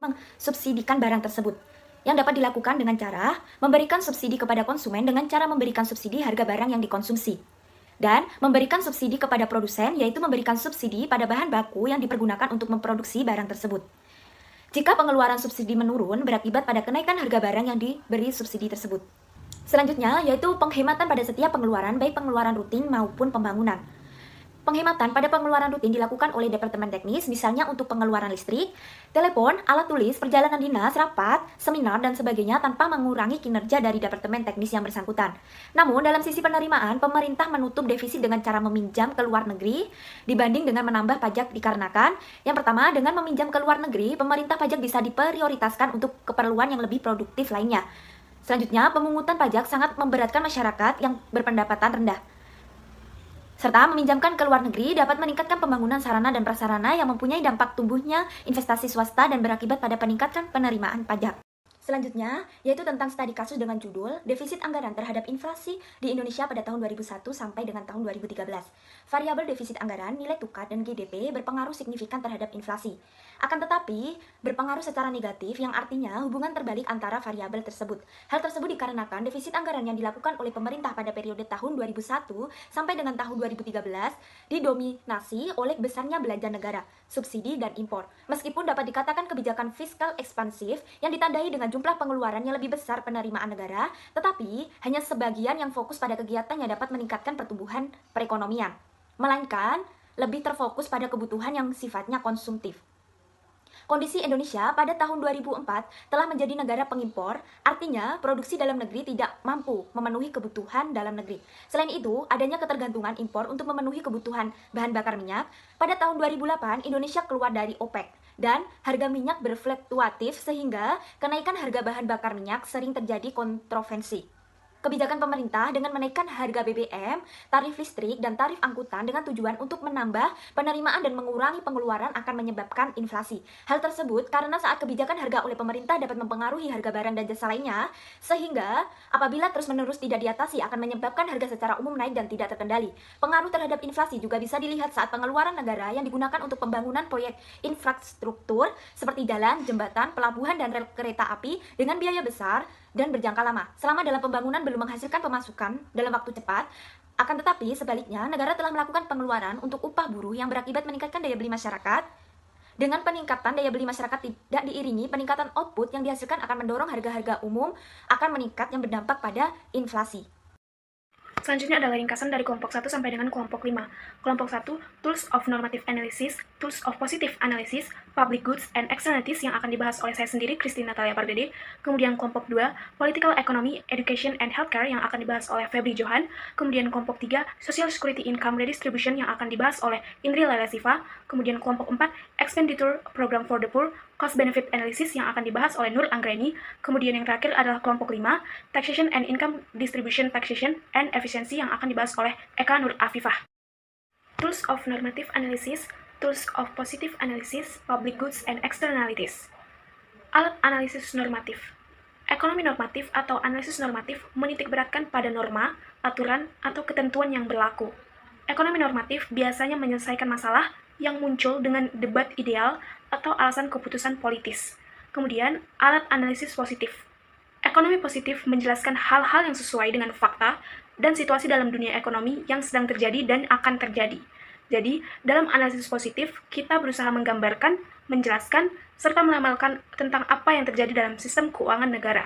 Mensubsidikan barang tersebut, yang dapat dilakukan dengan cara memberikan subsidi kepada konsumen dengan cara memberikan subsidi harga barang yang dikonsumsi, dan memberikan subsidi kepada produsen, yaitu memberikan subsidi pada bahan baku yang dipergunakan untuk memproduksi barang tersebut. Jika pengeluaran subsidi menurun berakibat pada kenaikan harga barang yang diberi subsidi tersebut. Selanjutnya, yaitu penghematan pada setiap pengeluaran, baik pengeluaran rutin maupun pembangunan. Penghematan pada pengeluaran rutin dilakukan oleh Departemen Teknis, misalnya untuk pengeluaran listrik, telepon, alat tulis, perjalanan dinas, rapat, seminar, dan sebagainya tanpa mengurangi kinerja dari Departemen Teknis yang bersangkutan. Namun, dalam sisi penerimaan, pemerintah menutup defisit dengan cara meminjam ke luar negeri dibanding dengan menambah pajak dikarenakan, yang pertama, dengan meminjam ke luar negeri, pemerintah pajak bisa diprioritaskan untuk keperluan yang lebih produktif lainnya. Selanjutnya, pemungutan pajak sangat memberatkan masyarakat yang berpendapatan rendah. Serta meminjamkan ke luar negeri dapat meningkatkan pembangunan sarana dan prasarana yang mempunyai dampak tumbuhnya investasi swasta dan berakibat pada peningkatan penerimaan pajak. Selanjutnya, yaitu tentang studi kasus dengan judul Defisit Anggaran Terhadap Inflasi di Indonesia pada tahun 2001 sampai dengan tahun 2013. Variabel defisit anggaran, nilai tukar, dan GDP berpengaruh signifikan terhadap inflasi. Akan tetapi, berpengaruh secara negatif yang artinya hubungan terbalik antara variabel tersebut. Hal tersebut dikarenakan defisit anggaran yang dilakukan oleh pemerintah pada periode tahun 2001 sampai dengan tahun 2013 didominasi oleh besarnya belanja negara, subsidi, dan impor. Meskipun dapat dikatakan kebijakan fiskal ekspansif yang ditandai dengan jumlah pengeluaran yang lebih besar penerimaan negara, tetapi hanya sebagian yang fokus pada kegiatan yang dapat meningkatkan pertumbuhan perekonomian, melainkan lebih terfokus pada kebutuhan yang sifatnya konsumtif. Kondisi Indonesia pada tahun 2004 telah menjadi negara pengimpor, artinya produksi dalam negeri tidak mampu memenuhi kebutuhan dalam negeri. Selain itu, adanya ketergantungan impor untuk memenuhi kebutuhan bahan bakar minyak. Pada tahun 2008, Indonesia keluar dari OPEC, dan harga minyak berfluktuatif sehingga kenaikan harga bahan bakar minyak sering terjadi kontroversi. Kebijakan pemerintah dengan menaikkan harga BBM, tarif listrik, dan tarif angkutan dengan tujuan untuk menambah penerimaan dan mengurangi pengeluaran akan menyebabkan inflasi. Hal tersebut karena saat kebijakan harga oleh pemerintah dapat mempengaruhi harga barang dan jasa lainnya, sehingga apabila terus-menerus tidak diatasi akan menyebabkan harga secara umum naik dan tidak terkendali. Pengaruh terhadap inflasi juga bisa dilihat saat pengeluaran negara yang digunakan untuk pembangunan proyek infrastruktur seperti jalan, jembatan, pelabuhan, dan rel kereta api dengan biaya besar dan berjangka lama. Selama dalam pembangunan belum menghasilkan pemasukan dalam waktu cepat, akan tetapi sebaliknya negara telah melakukan pengeluaran untuk upah buruh yang berakibat meningkatkan daya beli masyarakat. Dengan peningkatan daya beli masyarakat tidak diiringi peningkatan output yang dihasilkan akan mendorong harga-harga umum akan meningkat yang berdampak pada inflasi. Selanjutnya adalah ringkasan dari kelompok 1 sampai dengan kelompok 5. Kelompok 1, Tools of Normative Analysis, Tools of Positive Analysis, Public Goods and Externalities yang akan dibahas oleh saya sendiri, Christine Natalia Pardede. Kemudian kelompok 2, Political Economy, Education and Healthcare yang akan dibahas oleh Febri Johan. Kemudian kelompok 3, Social Security Income Redistribution yang akan dibahas oleh Indri Lelesiva. Kemudian kelompok 4, Expenditure Program for the Poor, Cost Benefit Analysis yang akan dibahas oleh Nur Anggreni. Kemudian yang terakhir adalah kelompok 5, Taxation and Income Distribution Taxation and Efficiency yang akan dibahas oleh Eka Nur Afifah. Tools of Normative Analysis, Tools of Positive Analysis, Public Goods and Externalities. Alat analisis normatif. Ekonomi normatif atau analisis normatif menitikberatkan pada norma, aturan, atau ketentuan yang berlaku. Ekonomi normatif biasanya menyelesaikan masalah yang muncul dengan debat ideal atau alasan keputusan politis. Kemudian, alat analisis positif. Ekonomi positif menjelaskan hal-hal yang sesuai dengan fakta dan situasi dalam dunia ekonomi yang sedang terjadi dan akan terjadi. Jadi, dalam analisis positif, kita berusaha menggambarkan, menjelaskan, serta melamalkan tentang apa yang terjadi dalam sistem keuangan negara.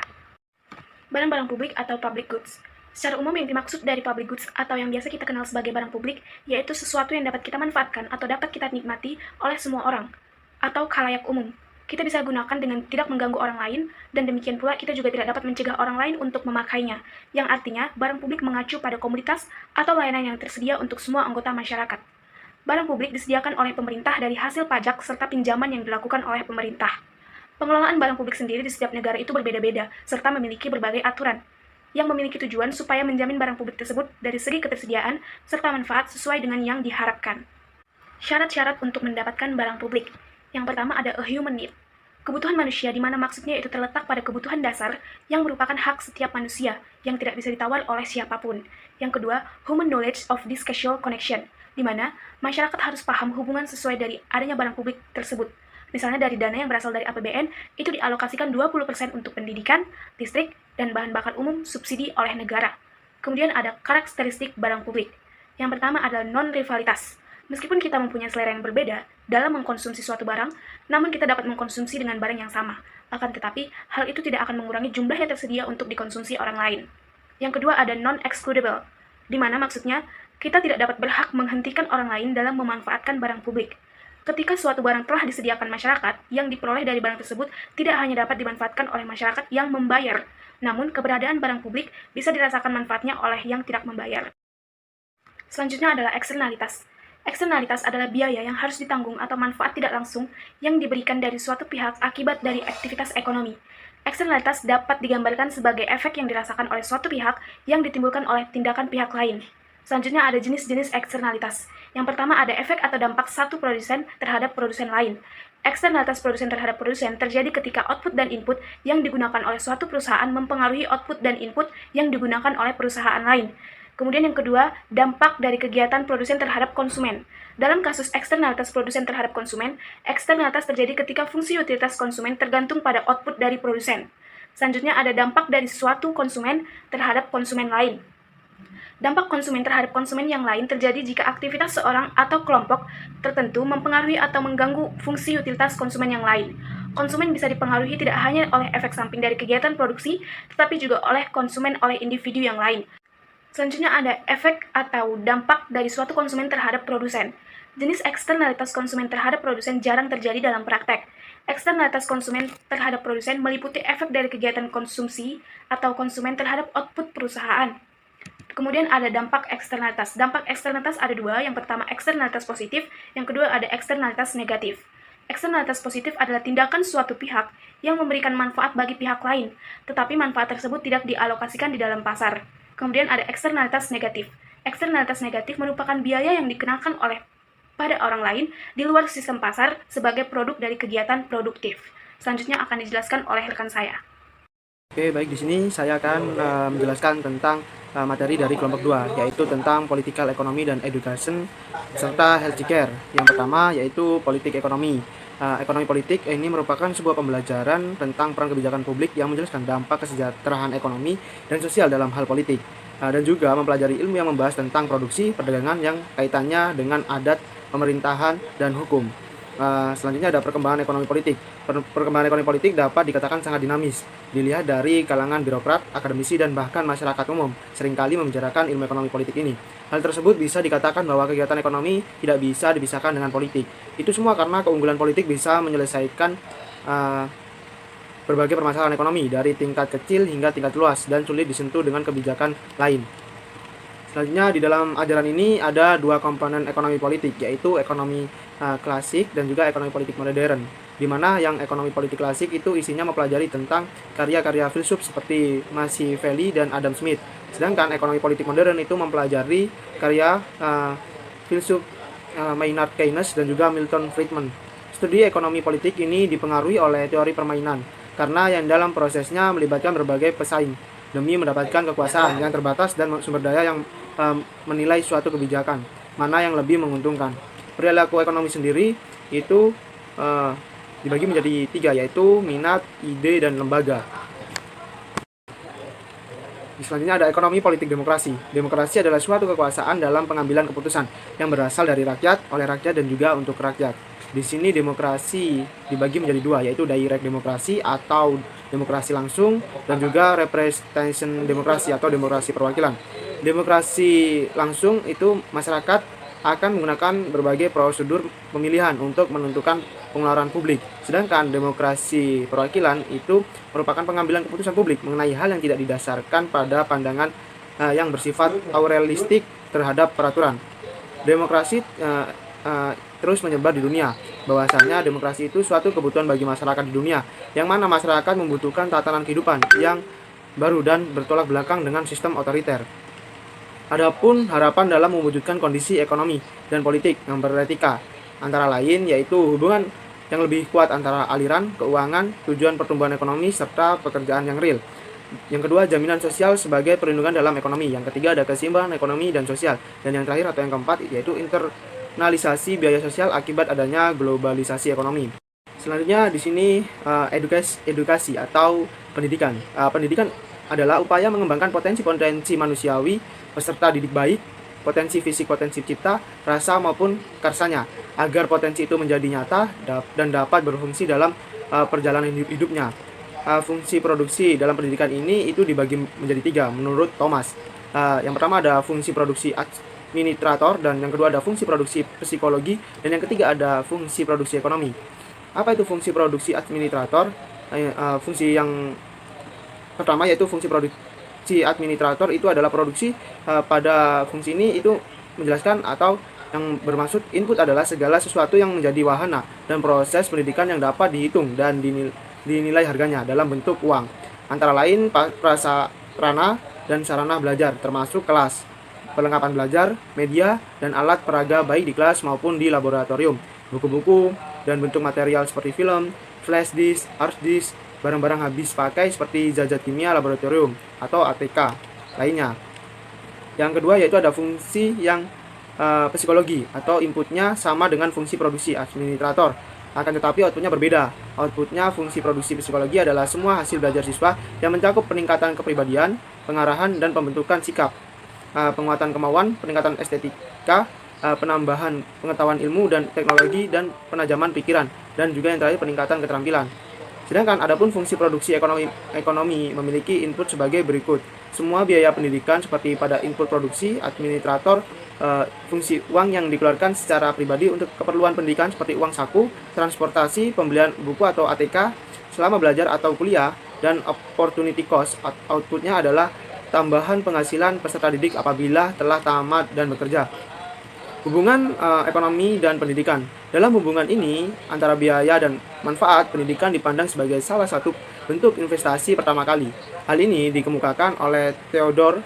Barang-barang publik atau public goods. Secara umum yang dimaksud dari public goods atau yang biasa kita kenal sebagai barang publik, yaitu sesuatu yang dapat kita manfaatkan atau dapat kita nikmati oleh semua orang, atau khalayak umum. Kita bisa gunakan dengan tidak mengganggu orang lain, dan demikian pula kita juga tidak dapat mencegah orang lain untuk memakainya, yang artinya barang publik mengacu pada komoditas atau layanan yang tersedia untuk semua anggota masyarakat. Barang publik disediakan oleh pemerintah dari hasil pajak serta pinjaman yang dilakukan oleh pemerintah. Pengelolaan barang publik sendiri di setiap negara itu berbeda-beda, serta memiliki berbagai aturan, yang memiliki tujuan supaya menjamin barang publik tersebut dari segi ketersediaan serta manfaat sesuai dengan yang diharapkan. Syarat-syarat untuk mendapatkan barang publik. Yang pertama ada a human need. Kebutuhan manusia di mana maksudnya itu terletak pada kebutuhan dasar yang merupakan hak setiap manusia yang tidak bisa ditawar oleh siapapun. Yang kedua, human knowledge of this casual connection, di mana masyarakat harus paham hubungan sesuai dari adanya barang publik tersebut. Misalnya dari dana yang berasal dari APBN, itu dialokasikan 20% untuk pendidikan, listrik, dan bahan bakar umum subsidi oleh negara. Kemudian ada karakteristik barang publik. Yang pertama adalah non-rivalitas. Meskipun kita mempunyai selera yang berbeda dalam mengkonsumsi suatu barang, namun kita dapat mengkonsumsi dengan barang yang sama. Akan tetapi, hal itu tidak akan mengurangi jumlah yang tersedia untuk dikonsumsi orang lain. Yang kedua ada non-excludable, di mana maksudnya kita tidak dapat berhak menghentikan orang lain dalam memanfaatkan barang publik. Ketika suatu barang telah disediakan masyarakat, yang diperoleh dari barang tersebut tidak hanya dapat dimanfaatkan oleh masyarakat yang membayar, namun keberadaan barang publik bisa dirasakan manfaatnya oleh yang tidak membayar. Selanjutnya adalah eksternalitas. Eksternalitas adalah biaya yang harus ditanggung atau manfaat tidak langsung yang diberikan dari suatu pihak akibat dari aktivitas ekonomi. Eksternalitas dapat digambarkan sebagai efek yang dirasakan oleh suatu pihak yang ditimbulkan oleh tindakan pihak lain. Selanjutnya ada jenis-jenis eksternalitas. Yang pertama ada efek atau dampak satu produsen terhadap produsen lain. Eksternalitas produsen terhadap produsen terjadi ketika output dan input yang digunakan oleh suatu perusahaan mempengaruhi output dan input yang digunakan oleh perusahaan lain. Kemudian yang kedua, dampak dari kegiatan produsen terhadap konsumen. Dalam kasus eksternalitas produsen terhadap konsumen, eksternalitas terjadi ketika fungsi utilitas konsumen tergantung pada output dari produsen. Selanjutnya ada dampak dari suatu konsumen terhadap konsumen lain. Dampak konsumen terhadap konsumen yang lain terjadi jika aktivitas seorang atau kelompok tertentu mempengaruhi atau mengganggu fungsi utilitas konsumen yang lain. Konsumen bisa dipengaruhi tidak hanya oleh efek samping dari kegiatan produksi, tetapi juga oleh konsumen oleh individu yang lain. Selanjutnya ada efek atau dampak dari suatu konsumen terhadap produsen. Jenis eksternalitas konsumen terhadap produsen jarang terjadi dalam praktek. Eksternalitas konsumen terhadap produsen meliputi efek dari kegiatan konsumsi atau konsumen terhadap output perusahaan. Kemudian ada dampak eksternalitas. Dampak eksternalitas ada dua, yang pertama eksternalitas positif, yang kedua ada eksternalitas negatif. Eksternalitas positif adalah tindakan suatu pihak yang memberikan manfaat bagi pihak lain, tetapi manfaat tersebut tidak dialokasikan di dalam pasar. Kemudian ada eksternalitas negatif. Eksternalitas negatif merupakan biaya yang dikenakan oleh pada orang lain di luar sistem pasar sebagai produk dari kegiatan produktif. Selanjutnya akan dijelaskan oleh rekan saya. Oke, baik, di sini saya akan menjelaskan tentang materi dari kelompok 2, yaitu tentang political economy dan education serta healthcare. Yang pertama yaitu politik ekonomi. Ekonomi politik ini merupakan sebuah pembelajaran tentang peran kebijakan publik yang menjelaskan dampak kesejahteraan ekonomi dan sosial dalam hal politik, dan juga mempelajari ilmu yang membahas tentang produksi, perdagangan yang kaitannya dengan adat, pemerintahan, dan hukum. Selanjutnya ada perkembangan ekonomi politik. Perkembangan ekonomi politik dapat dikatakan sangat dinamis, dilihat dari kalangan birokrat, akademisi, dan bahkan masyarakat umum seringkali membicarakan ilmu ekonomi politik ini. Hal tersebut bisa dikatakan bahwa kegiatan ekonomi tidak bisa dipisahkan dengan politik. Itu semua karena keunggulan politik bisa menyelesaikan berbagai permasalahan ekonomi dari tingkat kecil hingga tingkat luas dan sulit disentuh dengan kebijakan lain. Selanjutnya di dalam ajaran ini ada dua komponen ekonomi politik, yaitu ekonomi klasik dan juga ekonomi politik modern, di mana yang ekonomi politik klasik itu isinya mempelajari tentang karya-karya filsuf seperti Machiavelli dan Adam Smith. Sedangkan ekonomi politik modern itu mempelajari karya filsuf Maynard Keynes dan juga Milton Friedman. Studi ekonomi politik ini dipengaruhi oleh teori permainan, karena yang dalam prosesnya melibatkan berbagai pesaing demi mendapatkan kekuasaan yang terbatas dan sumber daya yang menilai suatu kebijakan mana yang lebih menguntungkan. Perilaku ekonomi sendiri itu dibagi menjadi tiga, yaitu minat, ide, dan lembaga. Selanjutnya ada ekonomi politik demokrasi. Demokrasi adalah suatu kekuasaan dalam pengambilan keputusan yang berasal dari rakyat, oleh rakyat, dan juga untuk rakyat. Di sini demokrasi dibagi menjadi dua, yaitu direct demokrasi atau demokrasi langsung, dan juga representation demokrasi atau demokrasi perwakilan. Demokrasi langsung itu masyarakat akan menggunakan berbagai prosedur pemilihan untuk menentukan pengeluaran publik. Sedangkan demokrasi perwakilan itu merupakan pengambilan keputusan publik mengenai hal yang tidak didasarkan pada pandangan yang bersifat aurelianistik terhadap peraturan. Demokrasi terus menyebar di dunia. Bahwasanya demokrasi itu suatu kebutuhan bagi masyarakat di dunia, yang mana masyarakat membutuhkan tatanan kehidupan yang baru dan bertolak belakang dengan sistem otoriter. Adapun harapan dalam mewujudkan kondisi ekonomi dan politik yang beretika, antara lain yaitu hubungan yang lebih kuat antara aliran, keuangan, tujuan pertumbuhan ekonomi, serta pekerjaan yang real. Yang kedua, jaminan sosial sebagai perlindungan dalam ekonomi. Yang ketiga, ada keseimbangan ekonomi dan sosial. Dan yang terakhir atau yang keempat yaitu internalisasi biaya sosial akibat adanya globalisasi ekonomi. Selanjutnya di sini edukasi atau pendidikan. Pendidikan adalah upaya mengembangkan potensi-potensi manusiawi peserta didik baik, potensi fisik, potensi cipta, rasa maupun karsanya, agar potensi itu menjadi nyata dan dapat berfungsi dalam perjalanan hidupnya. Fungsi produksi dalam pendidikan ini itu dibagi menjadi 3 menurut Thomas. Yang pertama ada fungsi produksi administrator, dan yang kedua ada fungsi produksi psikologi, dan yang ketiga ada fungsi produksi ekonomi. Apa itu fungsi produksi administrator? Fungsi yang pertama yaitu fungsi produksi administrator itu adalah produksi. Pada fungsi ini itu menjelaskan atau yang bermaksud input adalah segala sesuatu yang menjadi wahana dan proses pendidikan yang dapat dihitung dan dinilai harganya dalam bentuk uang, antara lain prasarana dan sarana belajar, termasuk kelas, perlengkapan belajar, media, dan alat peraga baik di kelas maupun di laboratorium, buku-buku, dan bentuk material seperti film, flash disk, hard disk, barang-barang habis pakai seperti zat kimia laboratorium atau ATK lainnya. Yang kedua yaitu ada fungsi yang psikologi atau inputnya sama dengan fungsi produksi administrator, akan tetapi outputnya berbeda. Outputnya fungsi produksi psikologi adalah semua hasil belajar siswa yang mencakup peningkatan kepribadian, pengarahan dan pembentukan sikap, penguatan kemauan, peningkatan estetika, penambahan pengetahuan ilmu dan teknologi, dan penajaman pikiran, dan juga yang terakhir peningkatan keterampilan. Sedangkan adapun fungsi produksi ekonomi memiliki input sebagai berikut. Semua biaya pendidikan seperti pada input produksi administrator, fungsi uang yang dikeluarkan secara pribadi untuk keperluan pendidikan seperti uang saku, transportasi, pembelian buku atau ATK selama belajar atau kuliah, dan opportunity cost. Outputnya adalah tambahan penghasilan peserta didik apabila telah tamat dan bekerja. Hubungan ekonomi dan pendidikan. Dalam hubungan ini, antara biaya dan manfaat, pendidikan dipandang sebagai salah satu bentuk investasi pertama kali. Hal ini dikemukakan oleh Theodore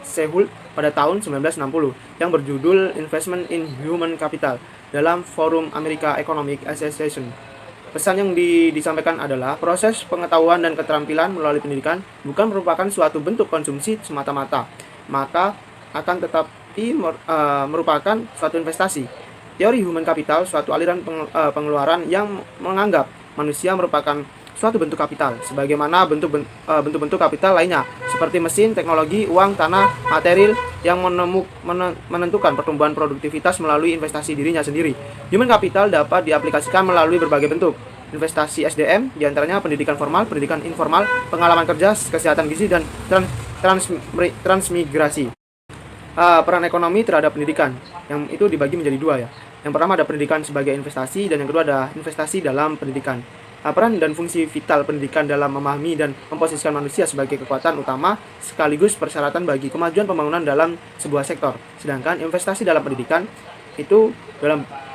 Sehul pada tahun 1960 yang berjudul Investment in Human Capital dalam Forum American Economic Association. Pesan yang disampaikan adalah proses pengetahuan dan keterampilan melalui pendidikan bukan merupakan suatu bentuk konsumsi semata-mata, maka akan tetapi merupakan suatu investasi. Teori human capital, suatu aliran pengeluaran yang menganggap manusia merupakan suatu bentuk kapital, sebagaimana bentuk-bentuk kapital lainnya, seperti mesin, teknologi, uang, tanah, material yang menentukan pertumbuhan produktivitas melalui investasi dirinya sendiri. Human capital dapat diaplikasikan melalui berbagai bentuk. Investasi SDM, diantaranya pendidikan formal, pendidikan informal, pengalaman kerja, kesehatan gizi, dan transmigrasi. Peran ekonomi terhadap pendidikan, yang itu dibagi menjadi 2 ya. Yang pertama ada pendidikan sebagai investasi, dan yang kedua ada investasi dalam pendidikan. Peran dan fungsi vital pendidikan dalam memahami dan memposisikan manusia sebagai kekuatan utama sekaligus persyaratan bagi kemajuan pembangunan dalam sebuah sektor. Sedangkan investasi dalam pendidikan itu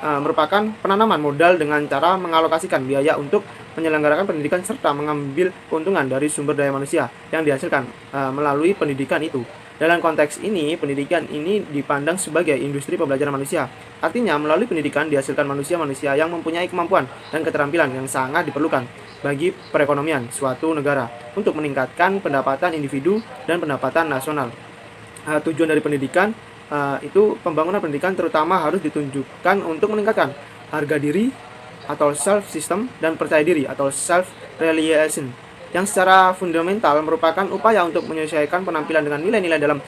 merupakan penanaman modal dengan cara mengalokasikan biaya untuk menyelenggarakan pendidikan serta mengambil keuntungan dari sumber daya manusia yang dihasilkan melalui pendidikan itu. Dalam konteks ini, pendidikan ini dipandang sebagai industri pembelajaran manusia. Artinya, melalui pendidikan dihasilkan manusia-manusia yang mempunyai kemampuan dan keterampilan yang sangat diperlukan bagi perekonomian suatu negara untuk meningkatkan pendapatan individu dan pendapatan nasional. Tujuan dari pendidikan itu pembangunan pendidikan terutama harus ditunjukkan untuk meningkatkan harga diri atau self system dan percaya diri atau self realization, yang secara fundamental merupakan upaya untuk menyesuaikan penampilan dengan nilai-nilai dalam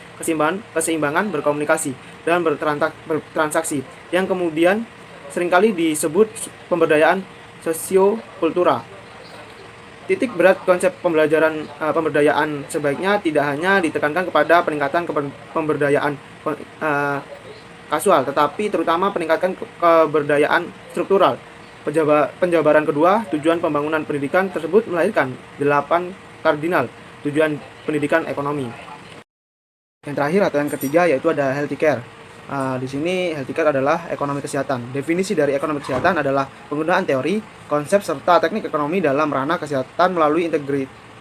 keseimbangan berkomunikasi dan bertransaksi, yang kemudian seringkali disebut pemberdayaan sosiokultural. Titik berat konsep pemberdayaan sebaiknya tidak hanya ditekankan kepada peningkatan pemberdayaan kasual, tetapi terutama peningkatan keberdayaan struktural. Penjabaran kedua, tujuan pembangunan pendidikan tersebut melahirkan 8 kardinal tujuan pendidikan ekonomi. Yang terakhir atau yang ketiga yaitu ada healthcare. Di sini healthcare adalah ekonomi kesehatan. Definisi dari ekonomi kesehatan adalah penggunaan teori, konsep serta teknik ekonomi dalam ranah kesehatan melalui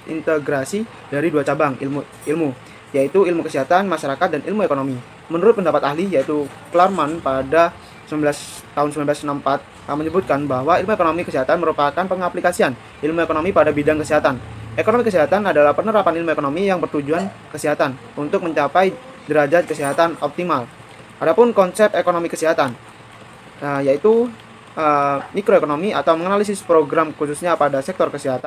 integrasi dari 2 cabang ilmu, yaitu ilmu kesehatan masyarakat dan ilmu ekonomi. Menurut pendapat ahli yaitu Klarman pada tahun 1964 menyebutkan bahwa ilmu ekonomi kesehatan merupakan pengaplikasian ilmu ekonomi pada bidang kesehatan. Ekonomi kesehatan adalah penerapan ilmu ekonomi yang bertujuan kesehatan untuk mencapai derajat kesehatan optimal. Adapun konsep ekonomi kesehatan yaitu mikroekonomi atau menganalisis program khususnya pada sektor kesehatan.